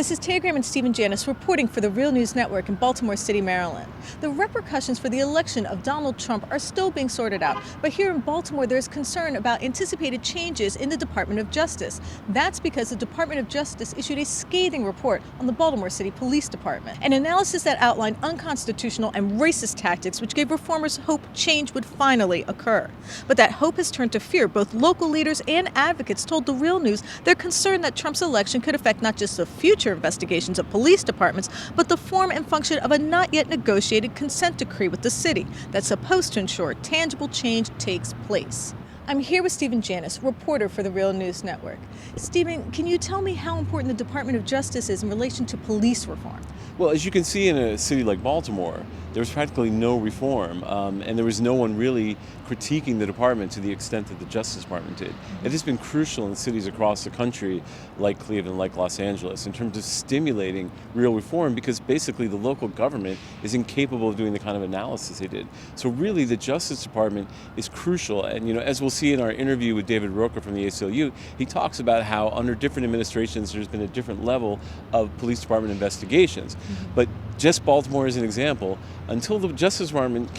This is Tagram and Stephen Janis reporting for the Real News Network in Baltimore City, Maryland. The repercussions for the election of Donald Trump are still being sorted out, but here in Baltimore there's concern about anticipated changes in the Department of Justice. That's because the Department of Justice issued a scathing report on the Baltimore City Police Department, an analysis that outlined unconstitutional and racist tactics which gave reformers hope change would finally occur. But that hope has turned to fear. Both local leaders and advocates told the Real News they're concerned that Trump's election could affect not just the future investigations of police departments, but the form and function of a not yet negotiated consent decree with the city that's supposed to ensure tangible change takes place. I'm here with Stephen Janis, reporter for the Real News Network. Stephen, can you tell me how important the Department of Justice is in relation to police reform? Well, as you can see in a city like Baltimore, there was practically no reform, and there was no one really critiquing the department to the extent that the Justice Department did. It has been crucial in cities across the country, like Cleveland, like Los Angeles, in terms of stimulating real reform, because basically the local government is incapable of doing the kind of analysis they did. So really, the Justice Department is crucial, and as we'll see in our interview with David Roker from the ACLU, he talks about how under different administrations there's been a different level of police department investigations. But just Baltimore as an example, until the Justice Department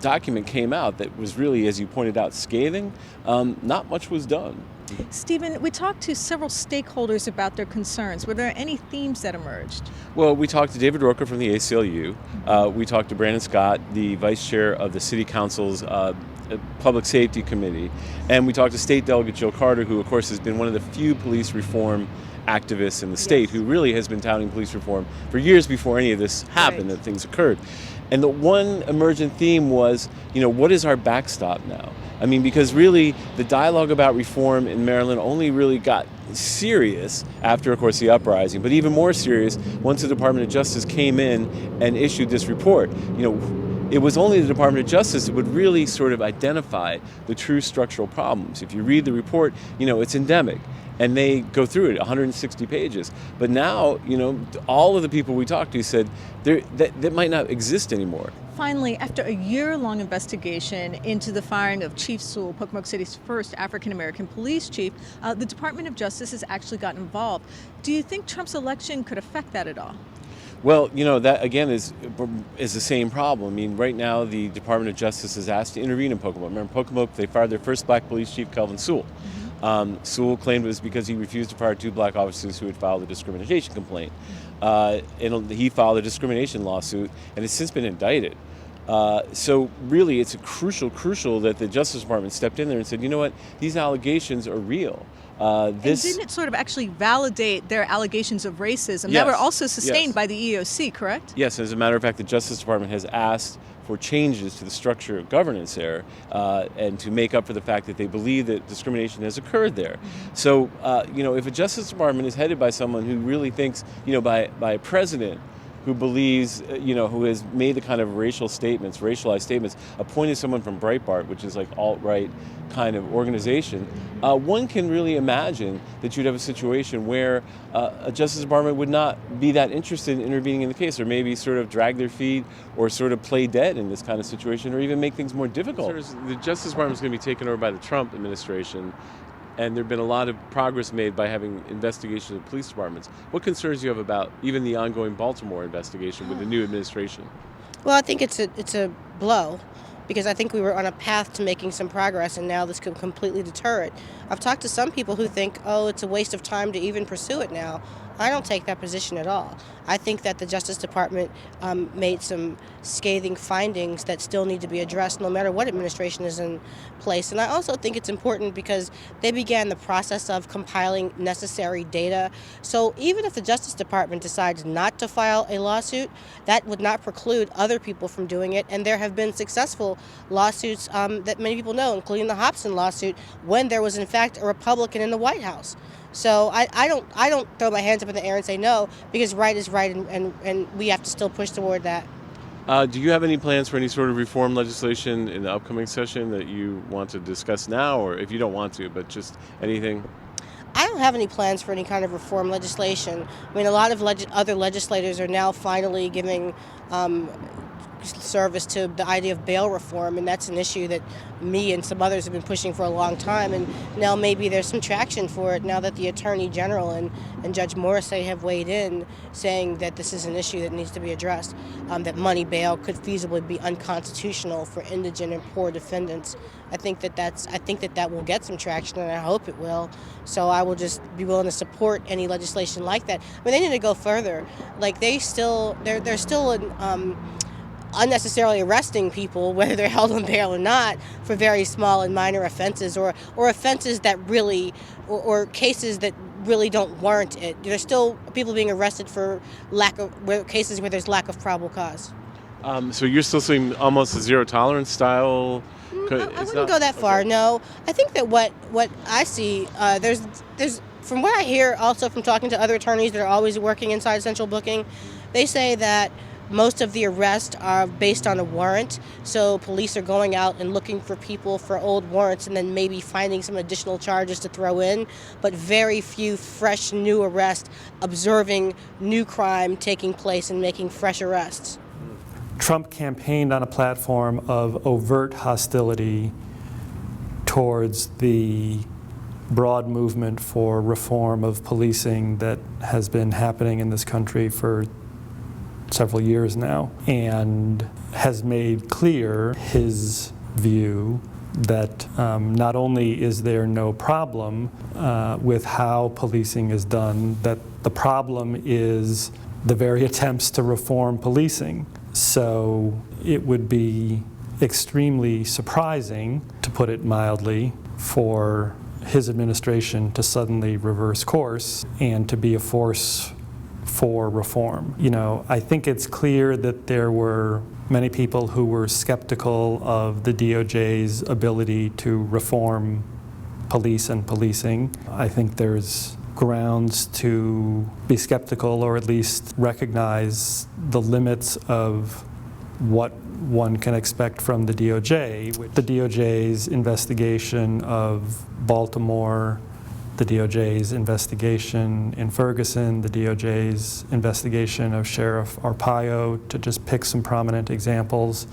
document came out that was really, as you pointed out, scathing, not much was done. Stephen, we talked to several stakeholders about their concerns. Were there any themes that emerged? Well, we talked to David Roker from the ACLU. We talked to Brandon Scott, the vice chair of the City Council's Public Safety Committee. And we talked to State Delegate Jill Carter, who, of course, has been one of the few police reform activists in the state, who really has been touting police reform for years before any of this happened, that things occurred. And the one emergent theme was, what is our backstop now? I mean, because really the dialogue about reform in Maryland only really got serious after, of course, the uprising, but even more serious once the Department of Justice came in and issued this report. It was only the Department of Justice that would really sort of identify the true structural problems. If you read the report, it's endemic. And they go through it, 160 pages. But now, all of the people we talked to said that might not exist anymore. Finally, after a year-long investigation into the firing of Chief Sewell, Pocomoke City's first African-American police chief, the Department of Justice has actually gotten involved. Do you think Trump's election could affect that at all? Well, that again is the same problem. I mean, right now the Department of Justice is asked to intervene in Pocomoke. Remember, Pocomoke, they fired their first black police chief, Kelvin Sewell. Sewell claimed it was because he refused to fire 2 black officers who had filed a discrimination complaint. And he filed a discrimination lawsuit and has since been indicted. So really, it's crucial that the Justice Department stepped in there and said, you know what, these allegations are real. And didn't it sort of actually validate their allegations of racism that were also sustained by the EEOC, correct? Yes, as a matter of fact, the Justice Department has asked for changes to the structure of governance there and to make up for the fact that they believe that discrimination has occurred there. So, if a Justice Department is headed by someone who really thinks, by a president who believes, who has made the kind of racialized statements, appointed someone from Breitbart, which is like alt-right kind of organization, one can really imagine that you'd have a situation where a Justice Department would not be that interested in intervening in the case, or maybe sort of drag their feet or sort of play dead in this kind of situation, or even make things more difficult. The Justice Department is going to be taken over by the Trump administration, and there have been a lot of progress made by having investigations of police departments. What concerns do you have about even the ongoing Baltimore investigation with the new administration? Well, I think it's a blow, because I think we were on a path to making some progress, and now this could completely deter it. I've talked to some people who think, it's a waste of time to even pursue it now. I don't take that position at all. I think that the Justice Department made some scathing findings that still need to be addressed no matter what administration is in place. And I also think it's important because they began the process of compiling necessary data. So even if the Justice Department decides not to file a lawsuit, that would not preclude other people from doing it. And there have been successful lawsuits that many people know, including the Hobson lawsuit, when there was in fact a Republican in the White House. So I don't throw my hands up in the air and say no, because right is right, and we have to still push toward that. Do you have any plans for any sort of reform legislation in the upcoming session that you want to discuss now, or if you don't want to, but just anything? I don't have any plans for any kind of reform legislation. I mean, a lot of other legislators are now finally giving service to the idea of bail reform, and that's an issue that me and some others have been pushing for a long time, and now maybe there's some traction for it now that the Attorney General and Judge Morrissey have weighed in, saying that this is an issue that needs to be addressed, that money bail could feasibly be unconstitutional for indigent and poor defendants. I think that will get some traction, and I hope it will. So I will just be willing to support any legislation like that. I mean, they need to go further. Like they're still unnecessarily arresting people, whether they're held on bail or not, for very small and minor offenses, or offenses that really, or cases that really don't warrant it. There's still people being arrested for cases where there's lack of probable cause. So you're still seeing almost a zero tolerance style? I wouldn't go that far. Okay. No, I think that what I see, there's from what I hear, also from talking to other attorneys that are always working inside central booking, they say that most of the arrests are based on a warrant. So police are going out and looking for people for old warrants and then maybe finding some additional charges to throw in, but very few fresh new arrests, observing new crime taking place and making fresh arrests. Trump campaigned on a platform of overt hostility towards the broad movement for reform of policing that has been happening in this country for several years now, and has made clear his view that not only is there no problem with how policing is done, that the problem is the very attempts to reform policing. So it would be extremely surprising, to put it mildly, for his administration to suddenly reverse course and to be a force for reform. You know, I think it's clear that there were many people who were skeptical of the DOJ's ability to reform police and policing. I think there's grounds to be skeptical, or at least recognize the limits of what one can expect from the DOJ. The DOJ's investigation of Baltimore, the DOJ's investigation in Ferguson, the DOJ's investigation of Sheriff Arpaio, to just pick some prominent examples,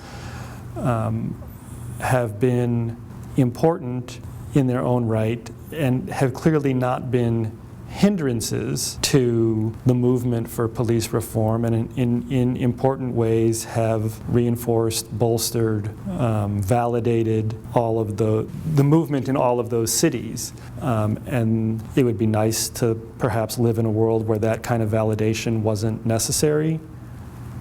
have been important in their own right and have clearly not been hindrances to the movement for police reform, and in important ways have reinforced, bolstered, validated all of the movement in all of those cities. And it would be nice to perhaps live in a world where that kind of validation wasn't necessary.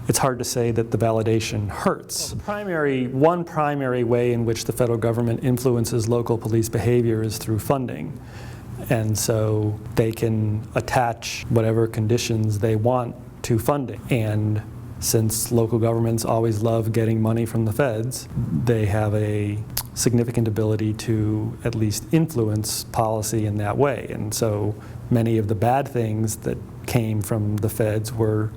It's hard to say that the validation hurts. One primary way in which the federal government influences local police behavior is through funding. And so they can attach whatever conditions they want to funding. And since local governments always love getting money from the feds, they have a significant ability to at least influence policy in that way. And so many of the bad things that came from the feds were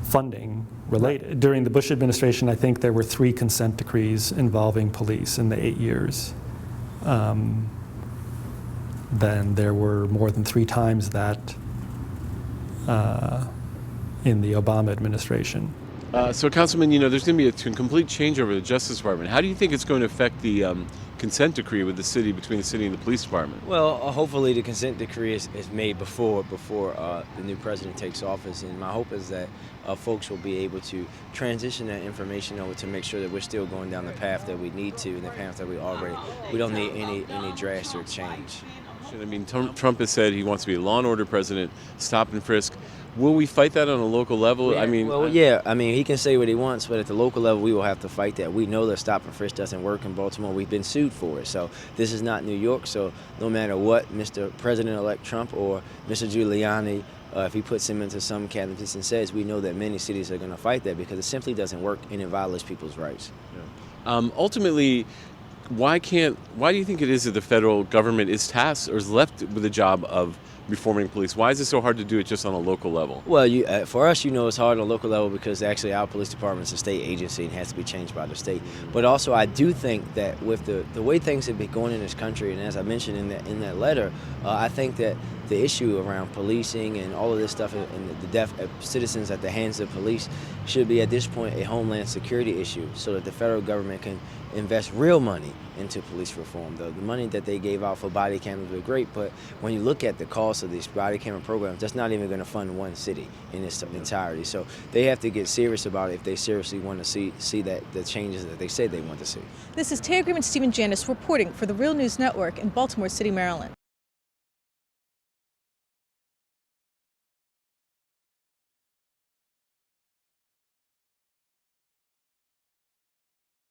funding related. During the Bush administration, I think there were 3 consent decrees involving police in the 8 years. Then there were more than 3 times that in the Obama administration. So, Councilman, you know, there's going to be a complete changeover of the Justice Department. How do you think it's going to affect the consent decree with the city, between the city and the police department? Well, hopefully the consent decree is made before the new president takes office, and my hope is that folks will be able to transition that information over to make sure that we're still going down the path that we need to, and the path that we don't need any drastic change. I mean, Trump has said he wants to be a law and order president, stop and frisk. Will we fight that on a local level? Yeah, I mean, he can say what he wants, but at the local level, we will have to fight that. We know that stop and frisk doesn't work in Baltimore. We've been sued for it. So this is not New York. So no matter what Mr. President-elect Trump or Mr. Giuliani, if he puts him into some cabinet and says, we know that many cities are going to fight that because it simply doesn't work and it violates people's rights. Yeah. Ultimately, why do you think it is that the federal government is tasked or is left with the job of reforming police? Why is it so hard to do it just on a local level? Well, for us, it's hard on a local level because actually our police department is a state agency and has to be changed by the state. But also, I do think that with the way things have been going in this country, and as I mentioned in that letter, I think that the issue around policing and all of this stuff and the death of citizens at the hands of police should be at this point a homeland security issue, so that the federal government can invest real money into police reform. The money that they gave out for body cameras were great, but when you look at the cost of these body camera programs, that's not even going to fund one city in its entirety. So they have to get serious about it if they seriously want to see that the changes that they say they want to see. This is Taya Green and Stephen Janis reporting for the Real News Network in Baltimore City, Maryland.